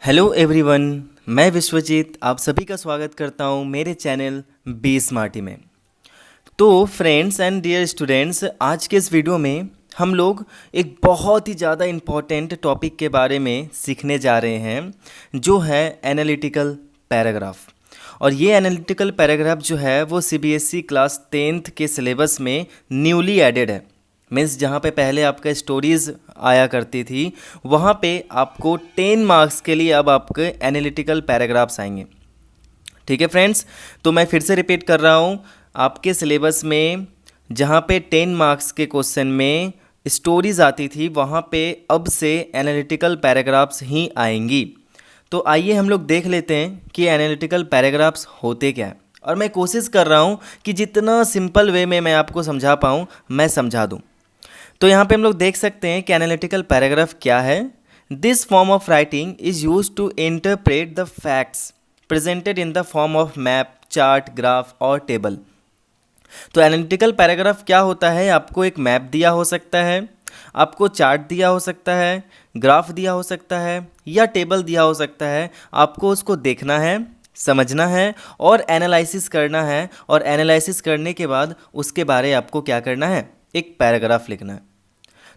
Hello everyone, मैं विश्वजीत आप सभी का स्वागत करता हूं मेरे चैनल बी स्मार्टी में। तो फ्रेंड्स एंड डियर स्टूडेंट्स, आज के इस वीडियो में हम लोग एक बहुत ही ज़्यादा इम्पॉर्टेंट टॉपिक के बारे में सीखने जा रहे हैं, जो है एनालिटिकल पैराग्राफ। और ये एनालिटिकल पैराग्राफ जो है वो सीबीएसई क्लास 10th के सिलेबस में न्यूली एडेड है। मीन्स जहाँ पे पहले आपका स्टोरीज़ आया करती थी, वहाँ पे आपको 10 मार्क्स के लिए अब आपके एनालिटिकल पैराग्राफ्स आएंगे। ठीक है फ्रेंड्स, तो मैं फिर से रिपीट कर रहा हूँ, आपके सिलेबस में जहाँ पे 10 मार्क्स के क्वेश्चन में स्टोरीज़ आती थी, वहाँ पे अब से एनालिटिकल पैराग्राफ्स ही आएंगी। तो आइए हम लोग देख लेते हैं कि एनालिटिकल पैराग्राफ्स होते क्या है, और मैं कोशिश कर रहा हूँ कि जितना सिंपल वे में मैं आपको समझा पाऊँ मैं समझा दूँ। तो यहाँ पे हम लोग देख सकते हैं कि एनालिटिकल पैराग्राफ क्या है। This form of writing is use to interpret the facts presented in the form of map, chart, graph और टेबल। तो एनालिटिकल पैराग्राफ क्या होता है, आपको एक मैप दिया हो सकता है, आपको चार्ट दिया हो सकता है, ग्राफ दिया हो सकता है या टेबल दिया हो सकता है। आपको उसको देखना है, समझना है और एनालिसिस करना है, और एनालिसिस करने के बाद उसके बारे आपको क्या करना है, एक पैराग्राफ लिखना है।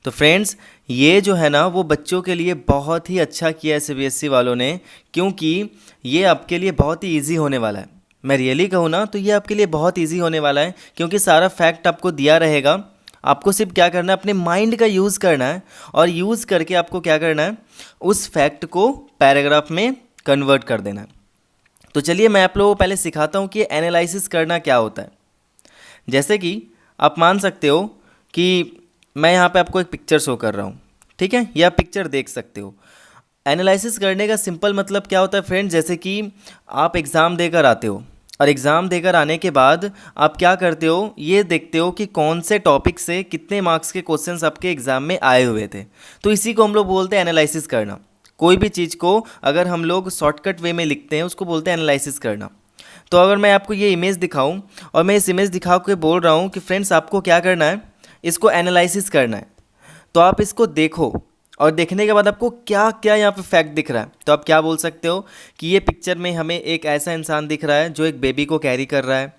तो फ्रेंड्स, ये जो है ना वो बच्चों के लिए बहुत ही अच्छा किया है सीबीएसई वालों ने, क्योंकि ये आपके लिए बहुत ही इजी होने वाला है। मैं रियली कहूँ ना तो ये आपके लिए बहुत इजी होने वाला है, क्योंकि सारा फैक्ट आपको दिया रहेगा। आपको सिर्फ क्या करना है, अपने माइंड का यूज़ करना है, और यूज़ करके आपको क्या करना है, उस फैक्ट को पैराग्राफ में कन्वर्ट कर देना है। तो चलिए मैं आप लोगों को पहले सिखाता हूँ कि एनालिसिस करना क्या होता है। जैसे कि आप मान सकते हो कि मैं यहाँ पे आपको एक पिक्चर शो कर रहा हूँ, ठीक है, या पिक्चर देख सकते हो। एनालिसिस करने का सिंपल मतलब क्या होता है फ्रेंड्स, जैसे कि आप एग्ज़ाम देकर आते हो, और एग्ज़ाम देकर आने के बाद आप क्या करते हो, ये देखते हो कि कौन से टॉपिक से कितने मार्क्स के क्वेश्चंस आपके एग्ज़ाम में आए हुए थे। तो इसी को हम लोग बोलते हैं एनालिसिस करना। कोई भी चीज़ को अगर हम लोग शॉर्टकट वे में लिखते हैं, उसको बोलते हैं एनालिसिस करना। तो अगर मैं आपको ये इमेज दिखाऊं, और मैं इस इमेज दिखा के बोल रहा हूँ कि फ्रेंड्स आपको क्या करना है, इसको एनालिसिस करना है, तो आप इसको देखो, और देखने के बाद आपको क्या क्या यहाँ पे फैक्ट दिख रहा है, तो आप क्या बोल सकते हो कि ये पिक्चर में हमें एक ऐसा इंसान दिख रहा है जो एक बेबी को कैरी कर रहा है।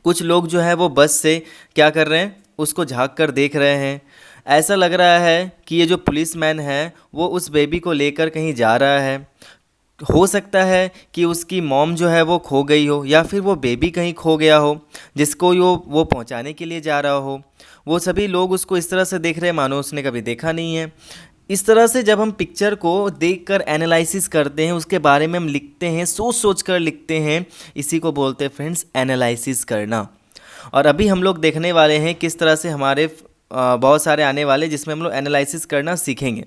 कुछ लोग जो है वो बस से क्या कर रहे हैं, उसको झांक कर देख रहे हैं। ऐसा लग रहा है कि ये जो पुलिसमैन है वो उस बेबी को लेकर कहीं जा रहा है। हो सकता है कि उसकी मॉम जो है वो खो गई हो, या फिर वो बेबी कहीं खो गया हो जिसको वो पहुंचाने के लिए जा रहा हो। वो सभी लोग उसको इस तरह से देख रहे हैं मानो उसने कभी देखा नहीं है। इस तरह से जब हम पिक्चर को देखकर एनालिसिस करते हैं, उसके बारे में हम लिखते हैं, सोच सोच कर लिखते हैं, इसी को बोलते हैं फ्रेंड्स एनालिसिस करना। और अभी हम लोग देखने वाले हैं किस तरह से हमारे बहुत सारे आने वाले जिसमें हम लोग एनालिसिस करना सीखेंगे।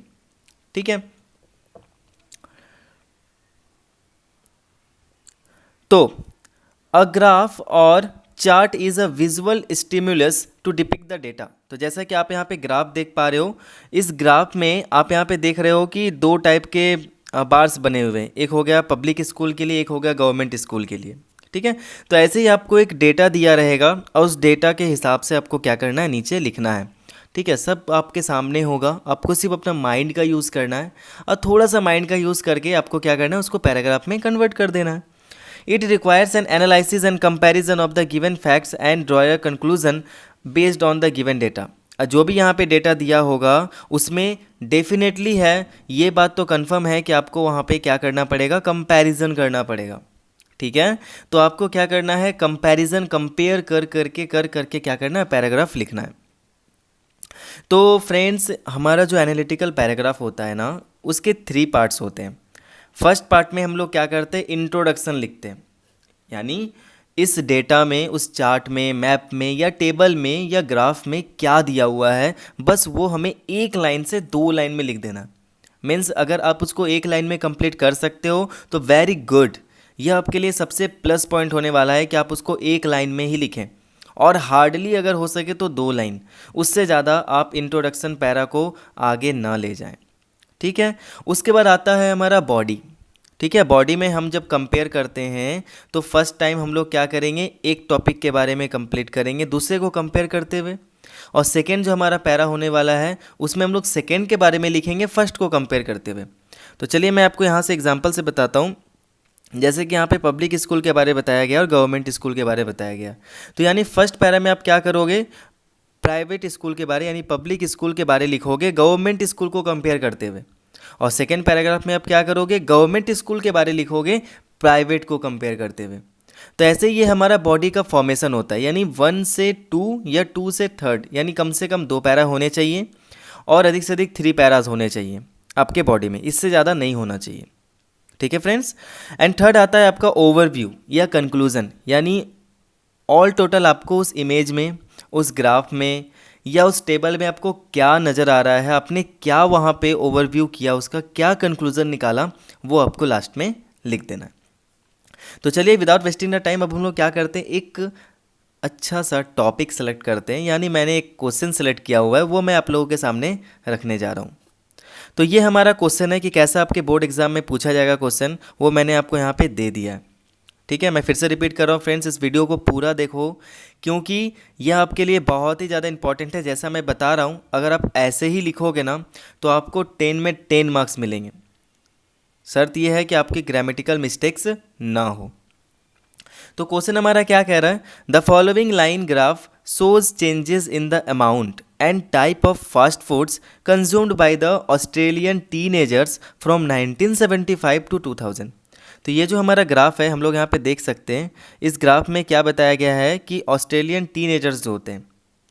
ठीक है, तो अ ग्राफ और chart is a visual stimulus to depict the data. तो जैसा कि आप यहाँ पे ग्राफ देख पा रहे हो, इस ग्राफ में आप यहाँ पे देख रहे हो कि दो टाइप के बार्स बने हुए हैं, एक हो गया पब्लिक स्कूल के लिए, एक हो गया गवर्नमेंट स्कूल के लिए। ठीक है, तो ऐसे ही आपको एक डेटा दिया रहेगा, और उस डेटा के हिसाब से आपको क्या करना है, नीचे लिखना है। ठीक है, सब आपके सामने होगा, आपको सिर्फ अपना माइंड का यूज़ करना है, और थोड़ा सा माइंड का यूज़ करके आपको क्या करना है, उसको पैराग्राफ में कन्वर्ट कर देना है। It requires an analysis and comparison of the given facts and draw a conclusion based on the given data. जो भी यहाँ पे डेटा दिया होगा उसमें डेफिनेटली है, ये बात तो कंफर्म है कि आपको वहाँ पे क्या करना पड़ेगा, कंपैरिजन करना पड़ेगा। ठीक है, तो आपको क्या करना है, कंपैरिजन, कंपेयर कर करके क्या करना है, पैराग्राफ लिखना है। तो फ्रेंड्स, हमारा जो एनालिटिकल पैराग्राफ होता है ना, उसके 3 पार्ट्स होते हैं। फर्स्ट पार्ट में हम लोग क्या करते हैं, इंट्रोडक्शन लिखते हैं, यानी इस डेटा में, उस चार्ट में, मैप में या टेबल में या ग्राफ में क्या दिया हुआ है, बस वो हमें 1 लाइन से 2 लाइन में लिख देना। मीन्स अगर आप उसको 1 लाइन में कंप्लीट कर सकते हो तो वेरी गुड, यह आपके लिए सबसे प्लस पॉइंट होने वाला है कि आप उसको 1 लाइन में ही लिखें, और हार्डली अगर हो सके तो 2 लाइन, उससे ज़्यादा आप इंट्रोडक्शन पैरा को आगे ना ले जाएं। ठीक है, उसके बाद आता है हमारा बॉडी। ठीक है, बॉडी में हम जब कंपेयर करते हैं तो फर्स्ट टाइम हम लोग क्या करेंगे, एक टॉपिक के बारे में कंप्लीट करेंगे दूसरे को कंपेयर करते हुए, और सेकेंड जो हमारा पैरा होने वाला है उसमें हम लोग सेकेंड के बारे में लिखेंगे फर्स्ट को कंपेयर करते हुए। तो चलिए मैं आपको यहाँ से एग्जांपल से बताता हूँ। जैसे कि यहाँ पे पब्लिक स्कूल के बारे में बताया गया और गवर्नमेंट स्कूल के बारे में बताया गया। तो यानी फर्स्ट पैरा में आप क्या करोगे, प्राइवेट स्कूल के बारे यानी पब्लिक स्कूल के बारे लिखोगे गवर्नमेंट स्कूल को कंपेयर करते हुए, और सेकेंड पैराग्राफ में आप क्या करोगे, गवर्नमेंट स्कूल के बारे लिखोगे प्राइवेट को कंपेयर करते हुए। तो ऐसे ही ये हमारा बॉडी का फॉर्मेशन होता है, यानी 1 से 2 या 2 से 3 यानी कम से कम 2 पैरा होने चाहिए और अधिक से अधिक 3 पैराज होने चाहिए आपके बॉडी में, इससे ज़्यादा नहीं होना चाहिए। ठीक है फ्रेंड्स। एंड थर्ड आता है आपका ओवरव्यू या कंक्लूजन, यानी ऑल टोटल आपको उस इमेज में, उस ग्राफ में या उस टेबल में आपको क्या नज़र आ रहा है, आपने क्या वहाँ पे ओवरव्यू किया, उसका क्या कंक्लूजन निकाला, वो आपको लास्ट में लिख देना है। तो चलिए विदाउट वेस्टिंग द टाइम अब हम लोग क्या करते हैं, एक अच्छा सा टॉपिक सेलेक्ट करते हैं, यानी मैंने एक क्वेश्चन सेलेक्ट किया हुआ है, वो मैं आप लोगों के सामने रखने जा रहा हूँ। तो ये हमारा क्वेश्चन है कि कैसा आपके बोर्ड एग्जाम में पूछा जाएगा क्वेश्चन, वो मैंने आपको यहाँ पे दे दिया है। ठीक है, मैं फिर से रिपीट कर रहा हूँ फ्रेंड्स, इस वीडियो को पूरा देखो क्योंकि यह आपके लिए बहुत ही ज़्यादा इंपॉर्टेंट है। जैसा मैं बता रहा हूँ, अगर आप ऐसे ही लिखोगे ना तो आपको 10 में 10 मार्क्स मिलेंगे। शर्त यह है कि आपकी ग्रामेटिकल मिस्टेक्स ना हो। तो क्वेश्चन हमारा क्या कह रहा है, the following line graph shows changes in the amount and type of fast foods consumed by the Australian teenagers from 1975 to 2000। तो ये जो हमारा ग्राफ है हम लोग यहाँ पे देख सकते हैं, इस ग्राफ में क्या बताया गया है कि ऑस्ट्रेलियन टीनेजर्स जो होते हैं,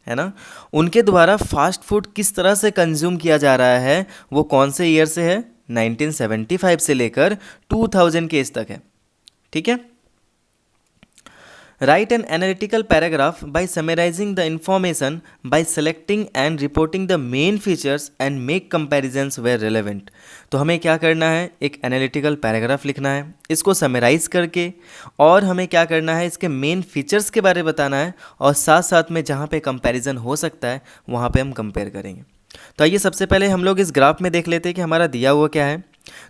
है ना, उनके द्वारा फास्ट फूड किस तरह से कंज्यूम किया जा रहा है, वो कौन से ईयर से है, 1975 से लेकर 2000 के इस तक है। ठीक है। Write an analytical paragraph by summarizing the information by selecting and reporting the main features and make comparisons where relevant। तो हमें क्या करना है, एक एनालिटिकल पैराग्राफ लिखना है, इसको समराइज करके, और हमें क्या करना है, इसके मेन फीचर्स के बारे में बताना है, और साथ साथ में जहाँ पे कंपैरिजन हो सकता है वहाँ पे हम कंपेयर करेंगे। तो आइए सबसे पहले हम लोग इस ग्राफ में देख लेते हैं कि हमारा दिया हुआ क्या है।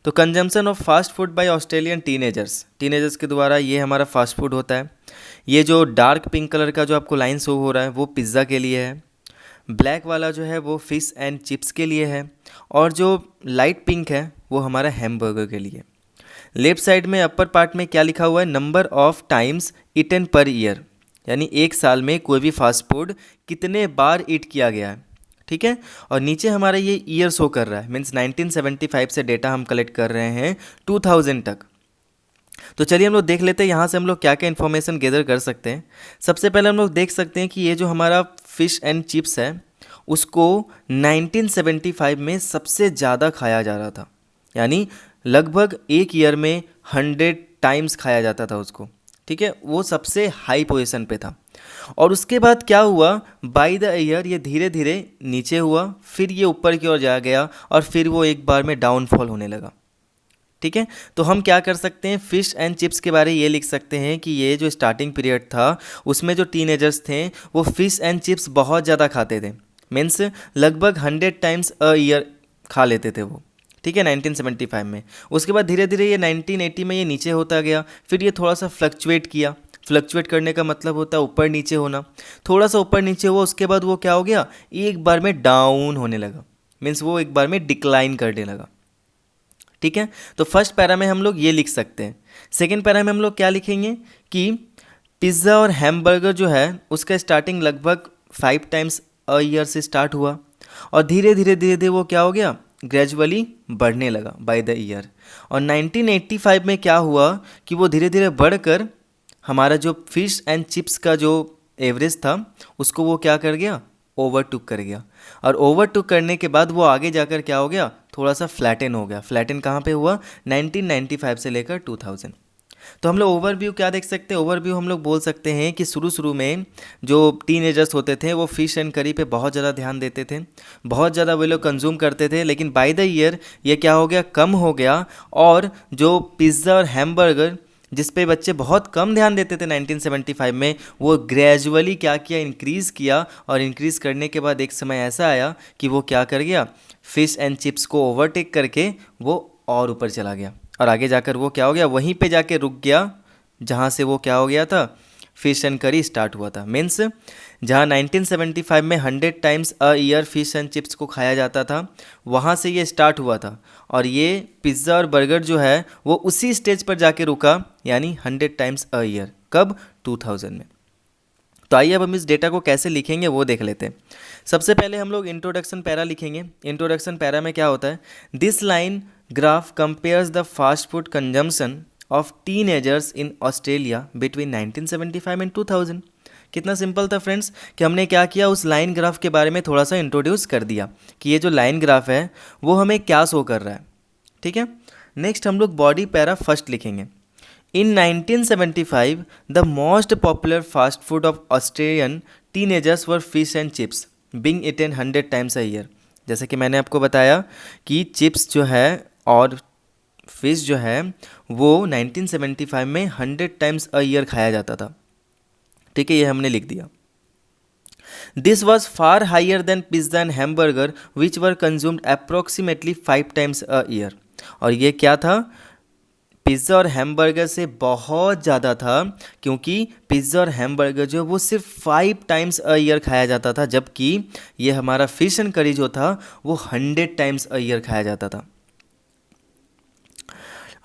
तो consumption of fast food by Australian teenagers के द्वारा ये हमारा फास्ट फूड होता है। ये जो डार्क पिंक कलर का जो आपको लाइन शो हो रहा है वो पिज़्ज़ा के लिए है, ब्लैक वाला जो है वो फिश एंड चिप्स के लिए है, और जो लाइट पिंक है वो हमारा हैमबर्गर के लिए। लेफ्ट साइड में अपर पार्ट में क्या लिखा हुआ है, number of times eaten per year, यानी एक साल में कोई भी फास्ट फूड कितने बार ईट किया गया है। ठीक है। और नीचे हमारा ये ईयर शो कर रहा है, मीन्स 1975 से डेटा हम कलेक्ट कर रहे हैं 2000 तक। तो चलिए हम लोग देख लेते हैं यहाँ से हम लोग क्या क्या इन्फॉर्मेशन गैदर कर सकते हैं। सबसे पहले हम लोग देख सकते हैं कि ये जो हमारा फिश एंड चिप्स है उसको 1975 में सबसे ज़्यादा खाया जा रहा था, यानी लगभग एक ईयर में 100 टाइम्स खाया जाता था उसको। ठीक है, वो सबसे हाई पोजीशन पे था। और उसके बाद क्या हुआ, बाय द ईयर ये धीरे धीरे नीचे हुआ, फिर ये ऊपर की ओर जा गया, और फिर वो एक बार में डाउनफॉल होने लगा। ठीक है। तो हम क्या कर सकते हैं, फ़िश एंड चिप्स के बारे ये लिख सकते हैं कि ये जो स्टार्टिंग पीरियड था उसमें जो टीनेजर्स थे वो फ़िश एंड चिप्स बहुत ज़्यादा खाते थे, मीन्स लगभग 100 टाइम्स अ ईयर खा लेते थे वो। ठीक है, 1975 में। उसके बाद धीरे धीरे ये 1980 में ये नीचे होता गया, फिर ये थोड़ा सा फ्लक्चुएट किया। फ्लक्चुएट करने का मतलब होता है ऊपर नीचे होना, थोड़ा सा ऊपर नीचे हुआ, उसके बाद वो क्या हो गया, एक बार में डाउन होने लगा, मीन्स वो एक बार में डिक्लाइन करने लगा। ठीक है। तो फर्स्ट पैरा में हम लोग ये लिख सकते हैं। सेकेंड पैरा में हम लोग क्या लिखेंगे कि पिज़्ज़ा और हैमबर्गर जो है उसका स्टार्टिंग लगभग 5 टाइम्स अ ईयर से स्टार्ट हुआ, और धीरे धीरे वो क्या हो गया, ग्रेजुअली बढ़ने लगा बाय द ईयर। और 1985 में क्या हुआ कि वो धीरे धीरे बढ़कर हमारा जो फिश एंड चिप्स का जो एवरेज था उसको वो क्या कर गया, ओवरटुक कर गया। और ओवरटुक करने के बाद वो आगे जाकर क्या हो गया, थोड़ा सा फ्लैटन हो गया। फ्लैटन कहाँ पे हुआ, 1995 से लेकर 2000। तो हम लोग ओवरव्यू क्या देख सकते हैं, ओवरव्यू हम लोग बोल सकते हैं कि शुरू में जो टीनेजर्स होते थे वो फिश एंड करी पे बहुत ज़्यादा ध्यान देते थे, बहुत ज़्यादा वे लोग कंज्यूम करते थे, लेकिन बाय द ईयर ये क्या हो गया, कम हो गया। और जो पिज़्ज़ा और हैमबर्गर जिस पे बच्चे बहुत कम ध्यान देते थे 1975 में, वो ग्रेजुअली क्या किया, इंक्रीज़ किया। और इंक्रीज़ करने के बाद एक समय ऐसा आया कि वो क्या कर गया, फिश एंड चिप्स को ओवरटेक करके वो और ऊपर चला गया, और आगे जाकर वो क्या हो गया, वहीं पे जाके रुक गया जहाँ से वो क्या हो गया था, फिश एंड करी स्टार्ट हुआ था। मीन्स जहाँ 1975 में 100 times a year fish and chips को खाया जाता था, वहाँ से ये स्टार्ट हुआ था। और ये पिज़्ज़ा और बर्गर जो है वो उसी स्टेज पर जाके रुका, यानी 100 टाइम्स अ ईयर। कब? 2000 में। तो आइए अब हम इस डेटा को कैसे लिखेंगे वो देख लेते हैं। सबसे पहले हम लोग इंट्रोडक्शन पैरा लिखेंगे। इंट्रोडक्शन पैरा में क्या होता है? This line graph compares the fast food consumption of teenagers in Australia between 1975 and 2000। कितना सिंपल था फ्रेंड्स कि हमने क्या किया, उस लाइन ग्राफ के बारे में थोड़ा सा इंट्रोड्यूस कर दिया कि ये जो लाइन ग्राफ है वो हमें क्या शो कर रहा है। ठीक है, नेक्स्ट हम लोग बॉडी पैरा फर्स्ट लिखेंगे। In 1975, the most popular fast food of Australian teenagers were fish and chips, being eaten 100 times a year। जैसे कि मैंने आपको बताया कि चिप्स जो है और फिश जो है वो 1975 में 100 टाइम्स अ ईयर खाया जाता था। ठीक है, ये हमने लिख दिया। This was far higher than pizza and hamburger, which were consumed approximately 5 times a year। और ये क्या था? पिज़्ज़ा और हैमबर्गर से बहुत ज़्यादा था, क्योंकि पिज़्ज़ा और हैमबर्गर जो वो सिर्फ 5 टाइम्स अ ईयर खाया जाता था, जबकि ये हमारा फिश एंड करी जो था वो 100 टाइम्स अ ईयर खाया जाता था।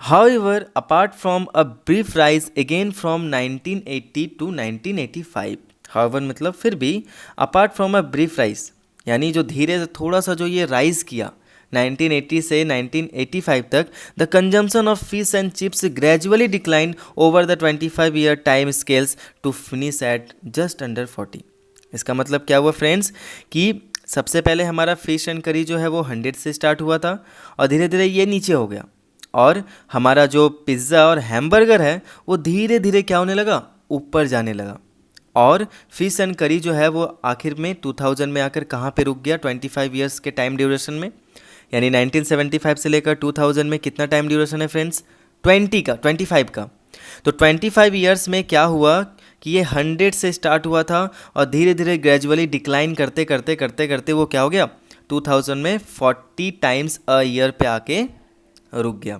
However, apart from a brief rise again from 1980 to 1985, however मतलब फिर भी, apart from a brief rise यानी जो धीरे से थोड़ा सा जो ये राइज किया 1980 से 1985 तक, the consumption of fish and chips gradually decline over the 25 year time scales to finish at just under 40। इसका मतलब क्या हुआ फ्रेंड्स कि सबसे पहले हमारा फिश एंड करी जो है वो 100 से स्टार्ट हुआ था और धीरे धीरे ये नीचे हो गया, और हमारा जो पिज़्ज़ा और हैमबर्गर है वो धीरे धीरे क्या होने लगा, ऊपर जाने लगा। और फिश एंड करी जो है वो आखिर में 2000 में आकर कहाँ पे रुक गया? 25 ईयर्स के टाइम ड्यूरेशन में, यानी 1975 से लेकर 2000 में कितना टाइम ड्यूरेशन है फ्रेंड्स? 25 का। तो 25 ईयर्स में क्या हुआ कि ये 100 से स्टार्ट हुआ था और धीरे धीरे ग्रेजुअली डिक्लाइन करते करते करते करते वो क्या हो गया? 2000 में 40 टाइम्स अ ईयर पे आके रुक गया।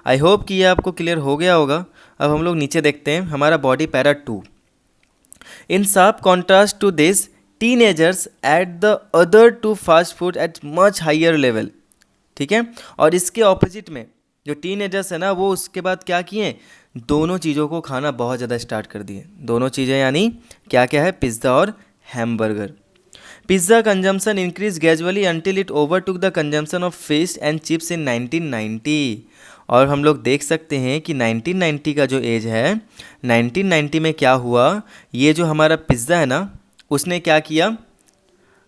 आई होप कि ये आपको क्लियर हो गया होगा। अब हम लोग नीचे देखते हैं हमारा body para 2। In sharp contrast to this, teenagers ate the other two fast food at much higher level. ठीक है, और इसके ऑपोजिट में जो टीनेजर्स है ना वो उसके बाद क्या किए? दोनों चीज़ों को खाना बहुत ज़्यादा स्टार्ट कर दिए। दोनों चीज़ें यानी क्या क्या है? पिज़्ज़ा और hamburger. Pizza consumption increase gradually until it overtook the consumption of fish and chips in 1990। और हम लोग देख सकते हैं कि 1990 का जो एज है, 1990 में क्या हुआ, ये जो हमारा पिज़्ज़ा है ना उसने क्या किया?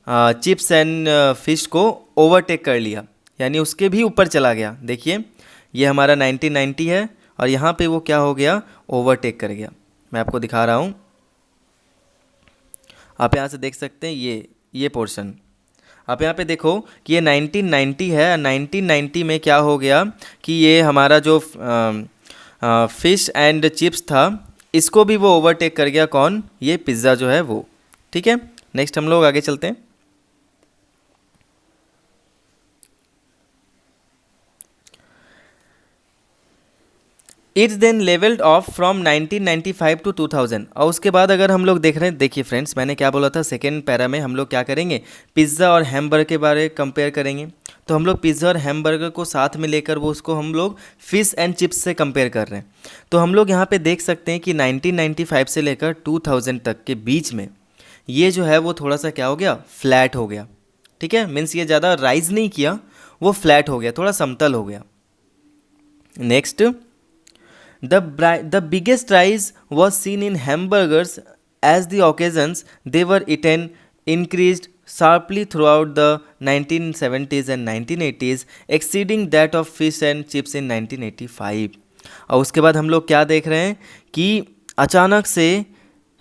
चिप्स एंड फिश को ओवरटेक कर लिया, यानी उसके भी ऊपर चला गया। देखिए ये हमारा 1990 है और यहाँ पे वो क्या हो गया? ओवरटेक कर गया। मैं आपको दिखा रहा हूँ, आप यहाँ से देख सकते हैं ये पोर्शन। आप यहाँ पे देखो कि ये 1990 है। 1990 में क्या हो गया कि ये हमारा जो फिश एंड चिप्स था इसको भी वो ओवरटेक कर गया। कौन? ये पिज़्ज़ा जो है वो। ठीक है, नेक्स्ट हम लोग आगे चलते हैं। It's then levelled off from 1995 to 2000। और उसके बाद अगर हम लोग देख रहे हैं, देखिए फ्रेंड्स मैंने क्या बोला था, सेकेंड पैरा में हम लोग क्या करेंगे? पिज़्ज़ा और हैमबर्गर के बारे कंपेयर करेंगे। तो हम लोग पिज़्ज़ा और हैमबर्गर को साथ में लेकर वो उसको हम लोग फिश एंड चिप्स से कंपेयर कर रहे हैं। तो हम लोग यहाँ पे देख सकते हैं कि 1995 से लेकर 2000 तक के बीच में ये जो है वो थोड़ा सा क्या हो गया? फ्लैट हो गया। ठीक है, मीन्स ये ज़्यादा राइज नहीं किया, वो फ्लैट हो गया, थोड़ा समतल हो गया। Next, The biggest rise was seen in hamburgers as the occasions they were eaten increased sharply throughout the 1970s and 1980s, exceeding that of fish and chips in 1985। और उसके बाद हम लोग क्या देख रहे हैं कि अचानक से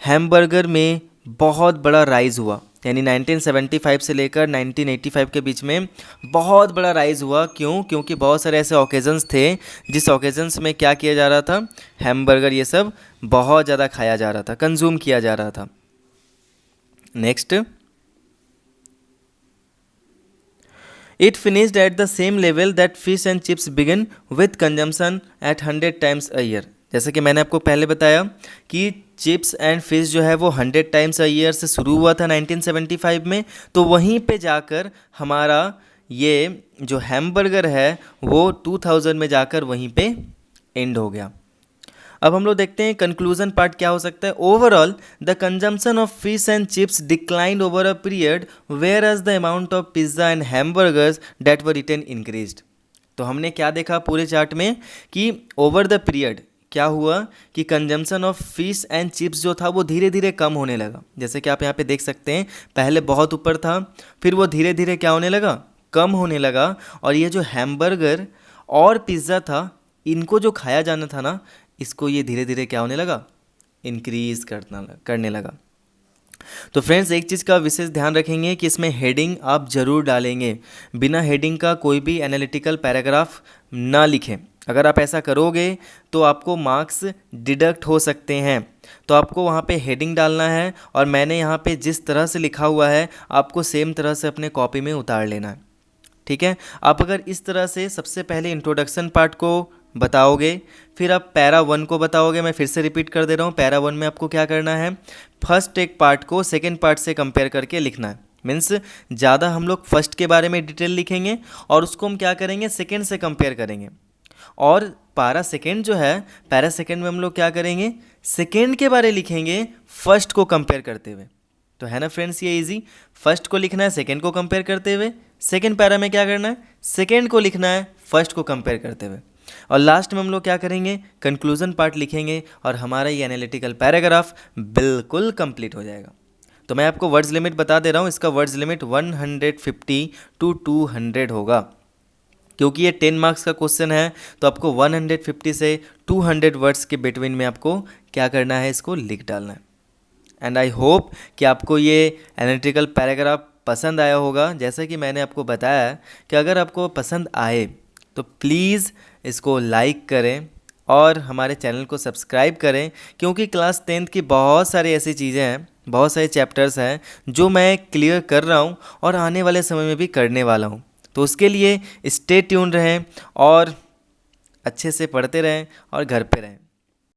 हैमबर्गर में बहुत बड़ा राइज हुआ, यानी 1975 से लेकर 1985 के बीच में बहुत बड़ा राइज हुआ। क्यों? क्योंकि बहुत सारे ऐसे ओकेजन्स थे जिस ओकेजन्स में क्या किया जा रहा था? हैमबर्गर ये सब बहुत ज़्यादा खाया जा रहा था, कंज्यूम किया जा रहा था। Next, it finished at the same level that fish and chips begin with consumption at 100 times a year. जैसे कि मैंने आपको पहले बताया कि चिप्स एंड फिश जो है वो 100 टाइम्स अ ईयर से शुरू हुआ था 1975 में, तो वहीं पे जाकर हमारा ये जो हैमबर्गर है वो 2000 में जाकर वहीं पे एंड हो गया। अब हम लोग देखते हैं कंक्लूजन पार्ट क्या हो सकता है। Overall the consumption of fish and chips declined over a period whereas the amount of pizza and hamburgers that were eaten increased. तो हमने क्या देखा पूरे चार्ट में कि ओवर द पीरियड क्या हुआ कि consumption of fish and chips जो था वो धीरे धीरे कम होने लगा। जैसे कि आप यहाँ पे देख सकते हैं, पहले बहुत ऊपर था, फिर वो धीरे धीरे क्या होने लगा, कम होने लगा। और ये जो हैमबर्गर और पिज़्ज़ा था, इनको जो खाया जाना था ना, इसको ये धीरे धीरे क्या होने लगा, इंक्रीज करने लगा। तो फ्रेंड्स एक चीज़ का विशेष ध्यान रखेंगे कि इसमें हेडिंग आप ज़रूर डालेंगे, बिना हेडिंग का कोई भी एनालिटिकल पैराग्राफ ना लिखें। अगर आप ऐसा करोगे तो आपको मार्क्स डिडक्ट हो सकते हैं। तो आपको वहाँ पे हेडिंग डालना है, और मैंने यहाँ पे जिस तरह से लिखा हुआ है आपको सेम तरह से अपने कॉपी में उतार लेना है, ठीक है। आप अगर इस तरह से सबसे पहले इंट्रोडक्शन पार्ट को बताओगे, फिर आप पैरा 1 को बताओगे, मैं फिर से रिपीट कर दे रहा हूँ, पैरा 1 में आपको क्या करना है, फर्स्ट एक पार्ट को सेकेंड पार्ट से कंपेयर करके लिखना है। मीन्स ज़्यादा हम लोग फर्स्ट के बारे में डिटेल लिखेंगे और उसको हम क्या करेंगे, सेकेंड से कंपेयर करेंगे। और पैरा सेकेंड जो है, पैरा सेकेंड में हम लोग क्या करेंगे, सेकेंड के बारे लिखेंगे फर्स्ट को कंपेयर करते हुए। तो है ना फ्रेंड्स ये इजी, फर्स्ट को लिखना है सेकेंड को कंपेयर करते हुए, सेकेंड पैरा में क्या करना है, सेकेंड को लिखना है फर्स्ट को कंपेयर करते हुए, और लास्ट में हम लोग क्या करेंगे, कंक्लूजन पार्ट लिखेंगे और हमारा ये एनालिटिकल पैराग्राफ बिल्कुल कंप्लीट हो जाएगा। तो मैं आपको वर्ड्स लिमिट बता दे रहा हूँ, इसका वर्ड्स लिमिट 150 to 200 होगा। क्योंकि ये 10 मार्क्स का क्वेश्चन है तो आपको 150 से 200 वर्ड्स के बिटवीन में आपको क्या करना है, इसको लिख डालना है। एंड आई होप कि आपको ये एनालिटिकल पैराग्राफ पसंद आया होगा। जैसा कि मैंने आपको बताया कि अगर आपको पसंद आए तो प्लीज़ इसको लाइक करें और हमारे चैनल को सब्सक्राइब करें, क्योंकि क्लास 10th की बहुत सारी ऐसी चीज़ें हैं, बहुत सारे चैप्टर्स हैं जो मैं क्लियर कर रहा हूँ और आने वाले समय में भी करने वाला हूँ। तो उसके लिए स्टे ट्यून रहें और अच्छे से पढ़ते रहें और घर पे रहें।